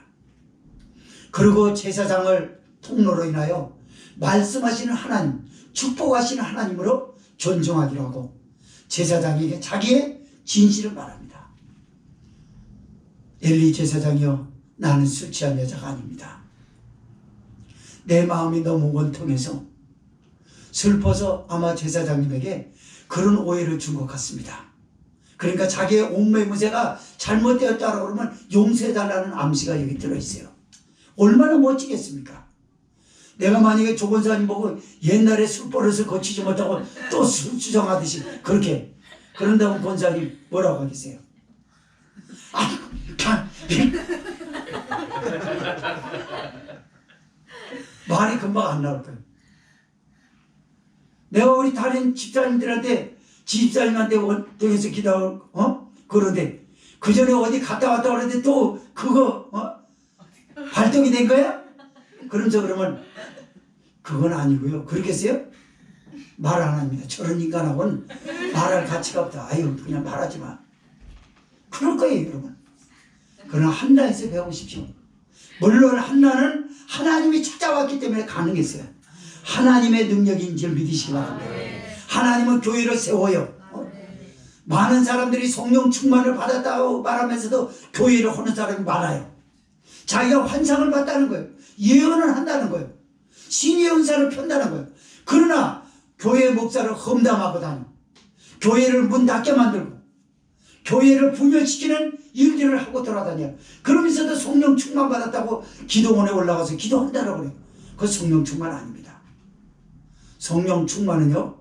그리고 제사장을 통로로 인하여 말씀하시는 하나님, 축복하시는 하나님으로 존중하기로 하고 제사장에게 자기의 진실을 말합니다. 엘리 제사장이여, 나는 술 취한 여자가 아닙니다. 내 마음이 너무 원통해서 슬퍼서 아마 제사장님에게 그런 오해를 준 것 같습니다. 그러니까 자기의 옷매무새가 잘못되었다고 그러면 용서해달라는 암시가 여기 들어있어요. 얼마나 멋지겠습니까? 내가 만약에 조 권사님 보고 옛날에 술버릇을 고치지 못하고 또 술 주정하듯이 그렇게 그런다면 권사님 뭐라고 하겠어요? 말이 금방 안 나올 거예요. 내가 우리 다른 집사님들한테 집사님한테 원통해서 기도하고 그러는데 그 전에 어디 갔다 왔다 그러는데 또 그거 발동이 된 거야? 그러면서 그러면 그건 아니고요. 그러겠어요? 말 안 합니다. 저런 인간하고는 말할 가치가 없다. 아유, 그냥 말하지 마. 그럴 거예요, 여러분. 그러나 한나에서 배우십시오. 물론 한나는 하나님이 찾아왔기 때문에 가능했어요. 하나님의 능력인 줄 믿으시기 바랍니다. 하나님은 교회를 세워요. 많은 사람들이 성령 충만을 받았다고 말하면서도 교회를 하는 사람이 많아요. 자기가 환상을 봤다는 거예요. 예언을 한다는 거예요. 신의 은사를 편다는 거예요. 그러나 교회 목사를 험담하고 다녀. 교회를 문 닫게 만들고 교회를 분열시키는 일들을 하고 돌아다녀요. 그러면서도 성령 충만 받았다고 기도원에 올라가서 기도한다고 그래요. 그건 성령 충만 아닙니다. 성령 충만은요,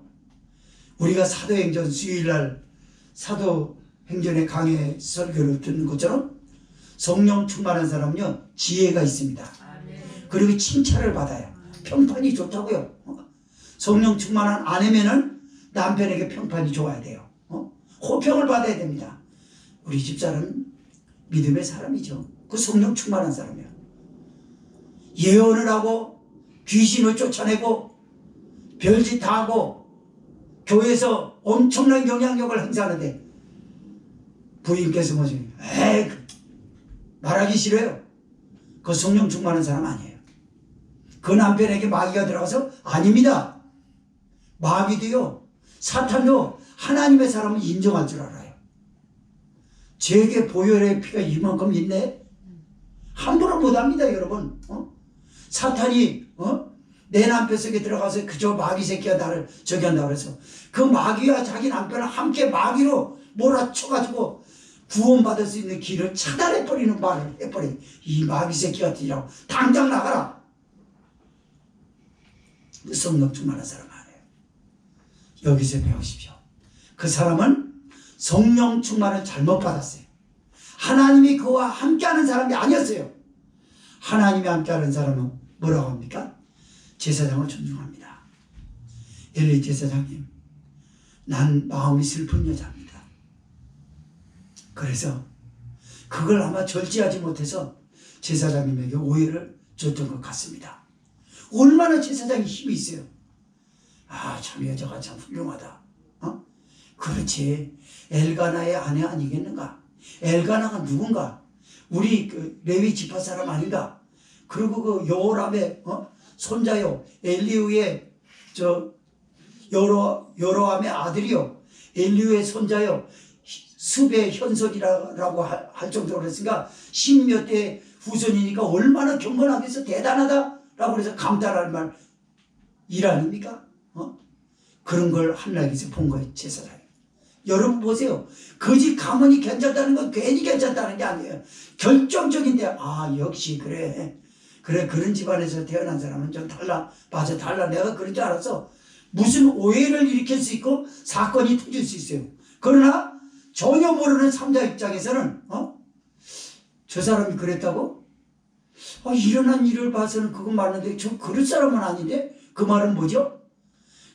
우리가 사도행전 수요일날 사도행전의 강해 설교를 듣는 것처럼 성령 충만한 사람은요, 지혜가 있습니다. 그리고 칭찬을 받아요. 평판이 좋다고요. 성령 충만한 아내면은 남편에게 평판이 좋아야 돼요. 호평을 받아야 됩니다. 우리 집사람은 믿음의 사람이죠. 그 성령 충만한 사람이에요. 예언을 하고 귀신을 쫓아내고 별짓 다 하고 교회에서 엄청난 영향력을 행사하는데 부인께서 뭐지? 에이, 말하기 싫어요. 그 성령 충만한 사람 아니에요. 그 남편에게 마귀가 들어가서 아닙니다. 마귀도요, 사탄도 하나님의 사람을 인정할 줄 알아요. 제게 보혈의 피가 이만큼 있네? 함부로 못합니다, 여러분. 사탄이 내 남편 속에 들어가서 그저 마귀 새끼가 나를 저기 한다고 해서 그 마귀와 자기 남편을 함께 마귀로 몰아쳐가지고 구원받을 수 있는 길을 차단해버리는 말을 해버린 이 마귀 새끼 같으니라고 당장 나가라. 성령 충만한 사람 아니에요. 여기서 배우십시오. 그 사람은 성령 충만을 잘못 받았어요. 하나님이 그와 함께하는 사람이 아니었어요. 하나님이 함께하는 사람은 뭐라고 합니까? 제사장을 존중합니다. 엘리 제사장님, 난 마음이 슬픈 여자입니다. 그래서 그걸 아마 절제하지 못해서 제사장님에게 오해를 줬던 것 같습니다. 얼마나 제사장이 힘이 있어요. 아, 참 여자가 참 훌륭하다. 그렇지. 엘가나의 아내 아니겠는가? 엘가나가 누군가? 우리 그 레위 지파 사람 아닌가? 그리고 그 여호람의 손자요 엘리후의 저 여로함의 아들이요 엘리후의 손자요 습의 현손이라고 할 정도로 했으니까 10몇 대 후손이니까 얼마나 경건하겠어, 대단하다라고 그래서 감탄할 말 일 아닙니까? 그런 걸 하나님께서 본 거예요, 제사장이. 여러분 보세요. 그 집 가문이 괜찮다는 건 괜히 괜찮다는 게 아니에요. 결정적인데, 역시 그래 그런 집안에서 태어난 사람은 좀 달라. 맞아, 달라. 내가 그런 줄 알았어. 무슨 오해를 일으킬 수 있고 사건이 터질 수 있어요. 그러나 전혀 모르는 3자 입장에서는 저 사람이 그랬다고? 일어난 일을 봐서는 그거 맞는데 저 그럴 사람은 아닌데? 그 말은 뭐죠?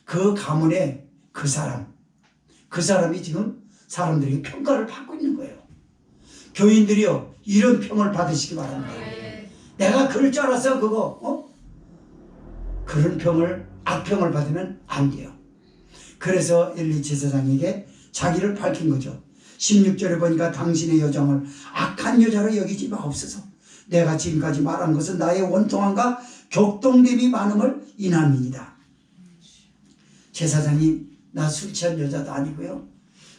그 가문의 그 사람이 지금 사람들에게 평가를 받고 있는 거예요. 교인들이요, 이런 평을 받으시기 바랍니다. 내가 그럴 줄 알았어, 그거. 그런 평을, 악평을 받으면 안 돼요. 그래서 엘리 제사장에게 자기를 밝힌 거죠. 16절에 보니까 당신의 여정을 악한 여자로 여기지 마옵소서. 내가 지금까지 말한 것은 나의 원통함과 격동됨이 많음을 인함이니이다. 제사장이 나 술 취한 여자도 아니고요.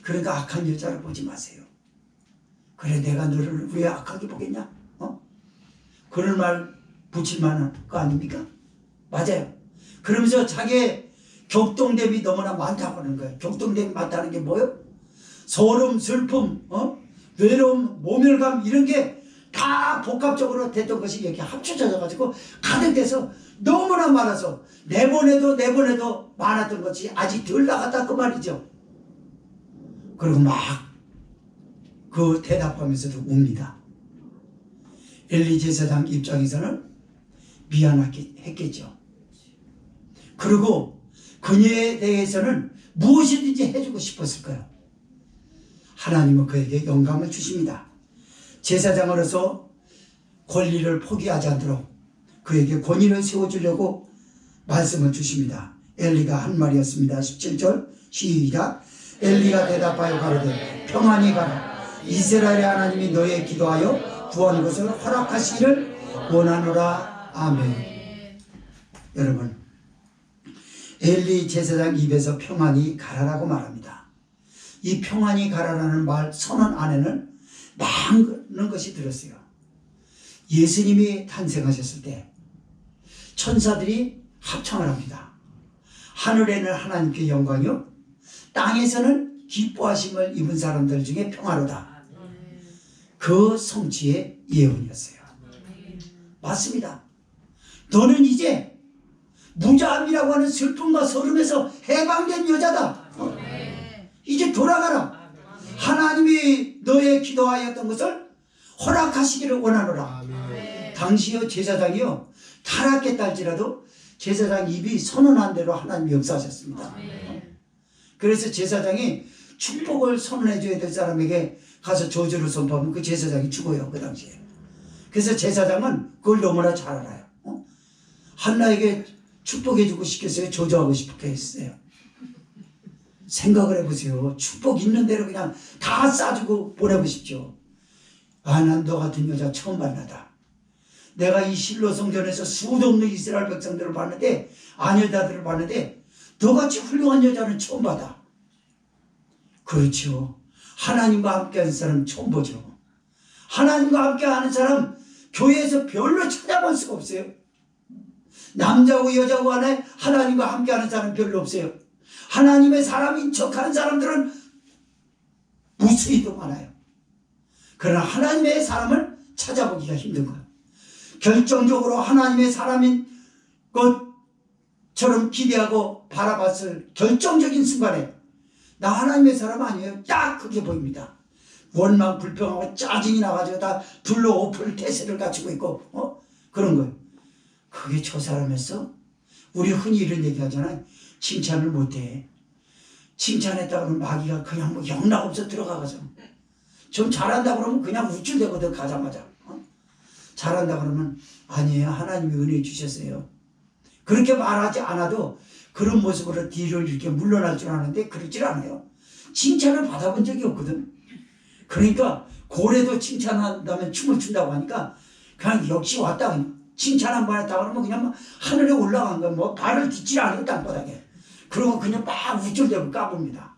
그러니까 악한 여자를 보지 마세요. 그래, 내가 너를 왜 악하게 보겠냐? 그런 말 붙일 만한 거 아닙니까? 맞아요. 그러면서 자기의 격동됨이 너무나 많다고 하는 거예요. 격동됨이 많다는 게 뭐예요? 소름, 슬픔, 외로움, 모멸감 이런 게 다 복합적으로 됐던 것이 이렇게 합쳐져 가지고 가득돼서 너무나 많아서 내보내도 많았던 것이 아직 덜 나갔다 그 말이죠. 그리고 막 그 대답하면서도 웁니다. 엘리 제사장 입장에서는 미안했겠죠. 그리고 그녀에 대해서는 무엇이든지 해주고 싶었을 거예요. 하나님은 그에게 영감을 주십니다. 제사장으로서 권리를 포기하지 않도록 그에게 권위를 세워주려고 말씀을 주십니다. 엘리가 한 말이었습니다. 17절 시작. 엘리가 대답하여 가로되 평안히 가라. 이스라엘의 하나님이 너의 기도하여 구한 것을 허락하시기를 원하노라. 아멘. 여러분, 엘리 제사장 입에서 평안히 가라라고 말합니다. 이 평안히 가라라는 말 선언 안에는 많은 것이 들었어요. 예수님이 탄생하셨을 때 천사들이 합창을 합니다. 하늘에는 하나님께 영광이요 땅에서는 기뻐하심을 입은 사람들 중에 평화로다. 그 성취의 예언이었어요. 맞습니다. 너는 이제 무자함이라고 하는 슬픔과 서름에서 해방된 여자다. 이제 돌아가라. 하나님이 너의 기도하였던 것을 허락하시기를 원하노라. 당시의 제사장이요 타락했다 할지라도 제사장 입이 선언한 대로 하나님이 역사하셨습니다. 그래서 제사장이 축복을 선언해 줘야 될 사람에게 가서 저주를 선포하면 그 제사장이 죽어요, 그 당시에. 그래서 제사장은 그걸 너무나 잘 알아요. 한나에게 축복해 주고 싶겠어요? 저주하고 싶겠어요? 생각을 해보세요. 축복 있는 대로 그냥 다 싸주고 보내고 싶죠. 난 너 같은 여자 처음 만나다. 내가 이 실로 성전에서 수도 없는 이스라엘 백성들을 봤는데, 아녀다들을 봤는데 너같이 훌륭한 여자는 처음 받아. 그렇죠. 하나님과 함께하는 사람 처음 보죠. 하나님과 함께하는 사람 교회에서 별로 찾아볼 수가 없어요. 남자고 여자고 안에 하나님과 함께하는 사람 별로 없어요. 하나님의 사람인 척하는 사람들은 무수히도 많아요. 그러나 하나님의 사람을 찾아보기가 힘든 거예요. 결정적으로 하나님의 사람인 것처럼 기대하고 바라봤을 결정적인 순간에 나 하나님의 사람 아니에요? 딱 그게 보입니다. 원망 불평하고 짜증이 나가지고 다 둘로 엎을 태세를 갖추고 있고 그런 거예요. 그게 저 사람이었어? 우리 흔히 이런 얘기 하잖아요. 칭찬을 못해. 칭찬했다 그러면 마귀가 그냥 뭐 영락없어 들어가서 좀 잘한다 그러면 그냥 우쭐대거든 가자마자. 잘한다 그러면 아니에요. 하나님이 은혜 주셨어요. 그렇게 말하지 않아도 그런 모습으로 뒤를 이렇게 물러날 줄 아는데 그러질 않아요. 칭찬을 받아본 적이 없거든. 그러니까 고래도 칭찬한다면 춤을 춘다고 하니까 그냥 역시 왔다 그냥. 칭찬 한 번 했다 그러면 그냥 막 하늘에 올라간 거야. 뭐 발을 딛질 않아요 땅바닥에. 그리고 그냥 막 우쭐대고 까봅니다.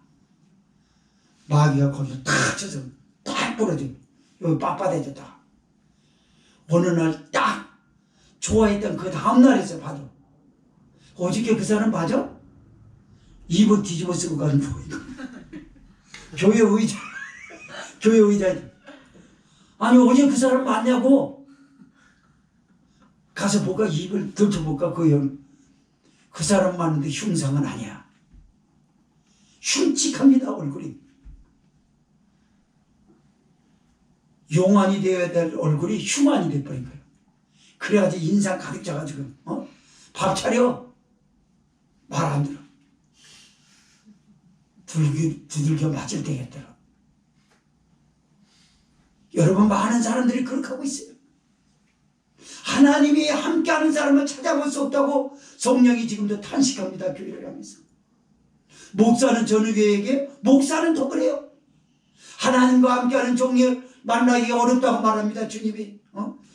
마귀가 거기서 탁 쳐서 탁 부러져. 여기 빳빳해졌다. 어느 날 딱 좋아했던 그 다음날에서 봐도 어저께 그 사람 봐줘? 입을 뒤집어 쓰고 가는 거이고 교회 의자 교회 의자 아니 어제 그 사람 맞냐고 가서 볼까 입을 들춰볼까 그 사람 맞는데 흉상은 아니야. 흉측합니다. 얼굴이 용안이 되어야 될 얼굴이 흉안이 돼버린 거예요. 그래야지 인상 가득 차가지고 밥 차려 말 안 들어. 두들겨 맞을 때겠더라. 여러분 많은 사람들이 그렇게 하고 있어요. 하나님이 함께하는 사람을 찾아볼 수 없다고 성령이 지금도 탄식합니다. 교회를 하면서. 목사는 전우교회에게 목사는 더 그래요. 하나님과 함께하는 종을 만나기가 어렵다고 말합니다. 주님이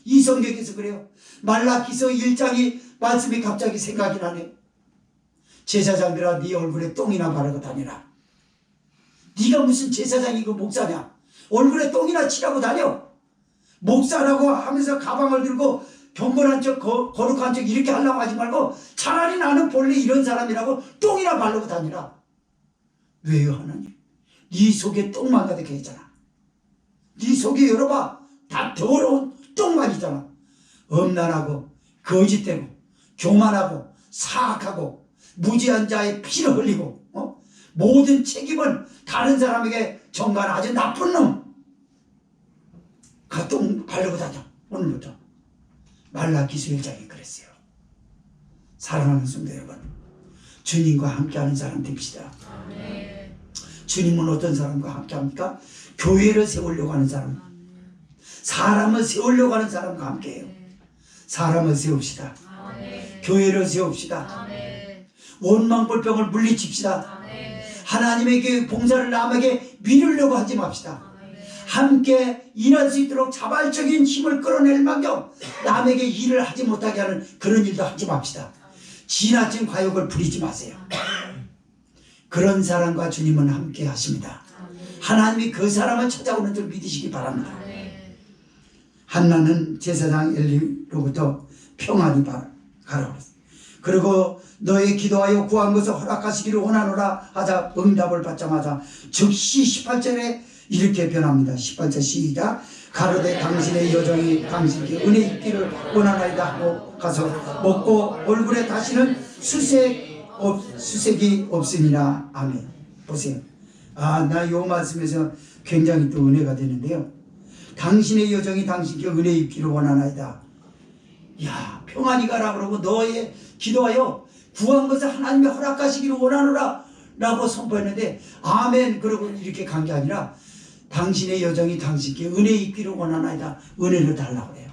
이 성경에서 그래요. 말라기서 1장이 말씀이 갑자기 생각이 나네요. 제사장들아 네 얼굴에 똥이나 바르고 다니라. 네가 무슨 제사장이고 목사냐. 얼굴에 똥이나 칠하고 다녀. 목사라고 하면서 가방을 들고 경건한 척 거룩한 척 이렇게 하려고 하지 말고 차라리 나는 본래 이런 사람이라고 똥이나 바르고 다니라. 왜요 하나님? 네 속에 똥만 가득해 있잖아. 네 속에 열어봐. 다 더러운 똥만이잖아. 엄난하고 거짓되고 교만하고 사악하고 무지한 자의 피를 흘리고 모든 책임을 다른 사람에게 전가하는 아주 나쁜 놈. 똥 바르고 다녀. 오늘부터. 말라기서 1장이 그랬어요. 사랑하는 성도 여러분, 주님과 함께하는 사람 됩시다. 아멘. 주님은 어떤 사람과 함께합니까? 교회를 세우려고 하는 사람, 사람을 세우려고 하는 사람과 함께해요. 사람을 세웁시다. 아멘. 교회를 세웁시다. 아멘. 원망불평을 물리칩시다. 아멘. 하나님에게 봉사를 남에게 미루려고 하지 맙시다. 함께 일할 수 있도록 자발적인 힘을 끌어낼 망정 남에게 일을 하지 못하게 하는 그런 일도 하지 맙시다. 지나친 과욕을 부리지 마세요. 그런 사람과 주님은 함께 하십니다. 하나님이 그 사람을 찾아오는 줄 믿으시기 바랍니다. 한나는 제사장 엘리로부터 평안히 가라 그랬어요. 그리고 너의 기도하여 구한 것을 허락하시기를 원하노라 하자 응답을 받자마자 즉시 18절에 이렇게 변합니다. 18절 시작. 가로되 당신의 여정이 당신께 은혜 있기를 원하나이다 하고 가서 먹고 얼굴에 다시는 수색이 없으니라. 아멘. 보세요. 나 요 말씀에서 굉장히 또 은혜가 되는데요. 당신의 여정이 당신께 은혜 있기를 원하나이다. 야, 평안히 가라 그러고 너의 기도하여 구한 것을 하나님이 허락하시기를 원하노라 라고 선포했는데 아멘 그러고 이렇게 간 게 아니라 당신의 여정이 당신께 은혜 있기를 원하나이다. 은혜를 달라고 해요.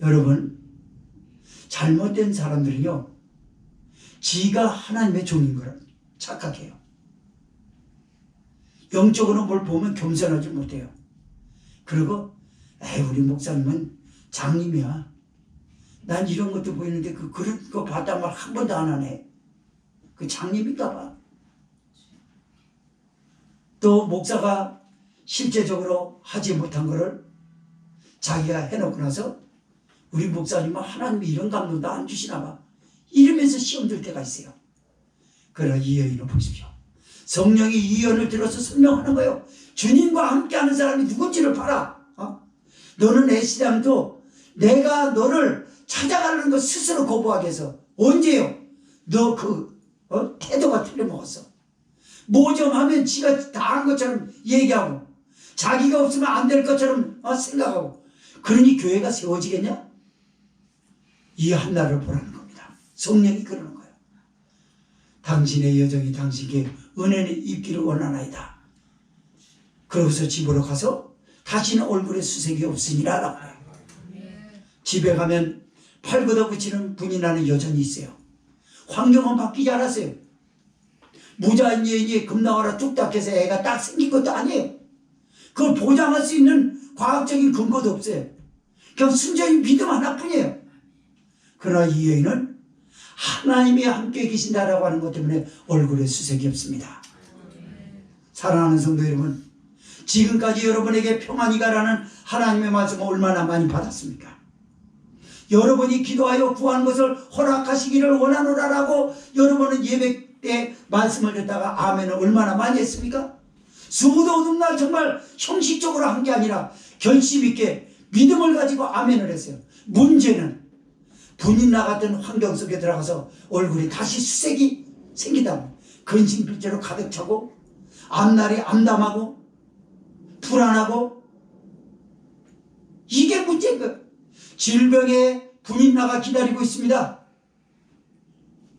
여러분 잘못된 사람들은요 지가 하나님의 종인 걸 착각해요. 영적으로 뭘 보면 겸손하지 못해요. 그리고 우리 목사님은 장님이야. 난 이런 것도 보이는데 그런 거 봤단 말 한 번도 안 하네. 그 장님인가 봐. 또 목사가 실제적으로 하지 못한 거를 자기가 해놓고 나서 우리 목사님은 하나님이 이런 감동도 안 주시나 봐. 이러면서 시험 들 때가 있어요. 그러나 이 여인을 보십시오. 성령이 이 여인을 들어서 설명하는 거예요. 주님과 함께하는 사람이 누군지를 봐라. 너는 애시당도 내가 너를 찾아가는 거 스스로 거부하게 해서 언제요? 너 태도가 틀려먹었어. 뭐 좀 하면 지가 다 한 것처럼 얘기하고 자기가 없으면 안 될 것처럼 생각하고 그러니 교회가 세워지겠냐? 이 한나를 보라는 겁니다. 성령이 그러는 거예요. 당신의 여정이 당신께 은혜는 입기를 원하나이다. 그러고서 집으로 가서 다시는 얼굴에 수색이 없으니라 라고 해요. 집에 가면 팔 걷어붙이는 분이 나는 여전히 있어요. 환경은 바뀌지 않았어요. 무자인 여인이 금나와라 뚝딱 해서 애가 딱 생긴 것도 아니에요. 그걸 보장할 수 있는 과학적인 근거도 없어요. 그냥 순전히 믿음 하나뿐이에요. 그러나 이 여인은 하나님이 함께 계신다라고 하는 것 때문에 얼굴에 수색이 없습니다. 사랑하는 성도 여러분, 지금까지 여러분에게 평안이 가라는 하나님의 말씀을 얼마나 많이 받았습니까? 여러분이 기도하여 구한 것을 허락하시기를 원하노라라고 여러분은 예배 때 말씀을 듣다가 아멘을 얼마나 많이 했습니까? 수고도 어느 날 정말 형식적으로 한 게 아니라 결심 있게 믿음을 가지고 아멘을 했어요. 문제는 분이 나갔던 환경 속에 들어가서 얼굴이 다시 수색이 생기다 근심필제로 가득 차고 앞날이 암담하고 불안하고 이게 문제인 거예요. 질병에 분이 나가 기다리고 있습니다.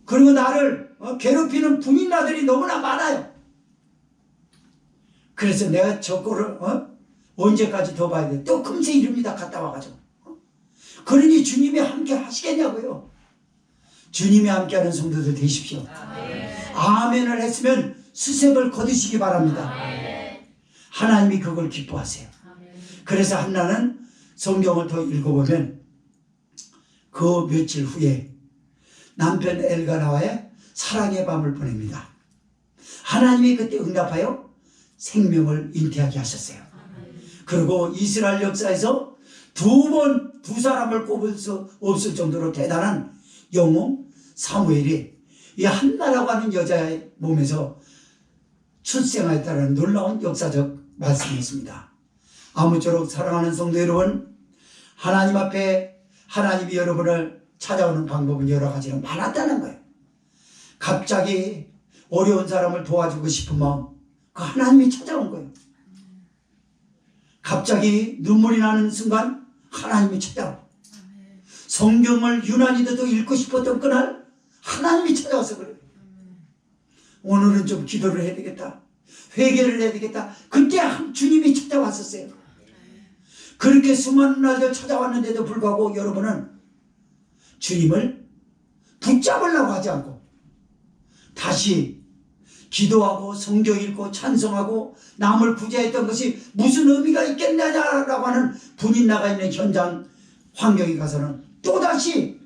그리고 나를 괴롭히는 분인나들이 너무나 많아요. 그래서 내가 저 꼴을 언제까지 더 봐야 돼? 또 금세 이릅니다. 갔다 와가지고. 그러니 주님이 함께 하시겠냐고요. 주님이 함께하는 성도들 되십시오. 아멘을 했으면 수색을 거두시기 바랍니다. 하나님이 그걸 기뻐하세요. 그래서 한나는 성경을 더 읽어보면 그 며칠 후에 남편 엘가나와의 사랑의 밤을 보냅니다. 하나님이 그때 응답하여 생명을 잉태하게 하셨어요. 그리고 이스라엘 역사에서 두 사람을 꼽을 수 없을 정도로 대단한 영웅 사무엘이 이 한나라고 하는 여자의 몸에서 출생하였다는 놀라운 역사적 말씀이었습니다. 아무쪼록 사랑하는 성도 여러분, 하나님 앞에 하나님이 여러분을 찾아오는 방법은 여러 가지로 많았다는 거예요. 갑자기 어려운 사람을 도와주고 싶은 마음, 그 하나님이 찾아온 거예요. 갑자기 눈물이 나는 순간 하나님이 찾아와. 성경을 유난히도 읽고 싶었던 그날 하나님이 찾아와서 그래요. 오늘은 좀 기도를 해야 되겠다. 회개를 해야 되겠다. 그때 주님이 찾아왔었어요. 그렇게 수많은 날들 찾아왔는데도 불구하고 여러분은 주님을 붙잡으려고 하지 않고 다시 기도하고 성경 읽고 찬송하고 남을 구제했던 것이 무슨 의미가 있겠냐라고 하는 분이 나가 있는 현장 환경에 가서는 또다시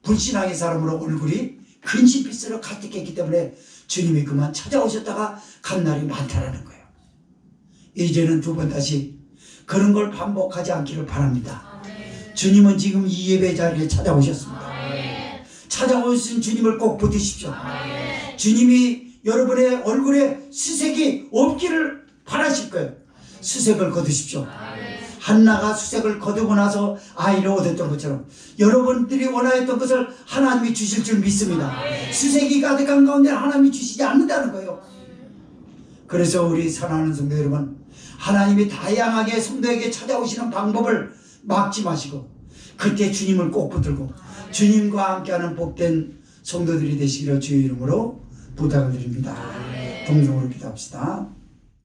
불신앙의 사람으로 얼굴이 근심빛으로 가득했기 때문에 주님이 그만 찾아오셨다가 간 날이 많다라는 거예요. 이제는 두 번 다시 그런 걸 반복하지 않기를 바랍니다. 주님은 지금 이 예배 자리에 찾아오셨습니다. 찾아오신 주님을 꼭 붙드십시오. 주님이 여러분의 얼굴에 수색이 없기를 바라실 거예요. 수색을 거두십시오. 한나가 수색을 거두고 나서 아이를 얻었던 것처럼 여러분들이 원하였던 것을 하나님이 주실 줄 믿습니다. 수색이 가득한 가운데 하나님이 주시지 않는다는 거예요. 그래서 우리 사랑하는 성도 여러분, 하나님이 다양하게 성도에게 찾아오시는 방법을 막지 마시고 그때 주님을 꼭 붙들고 주님과 함께하는 복된 성도들이 되시기를 주의 이름으로 부탁을 드립니다. 동성으로 기도합시다.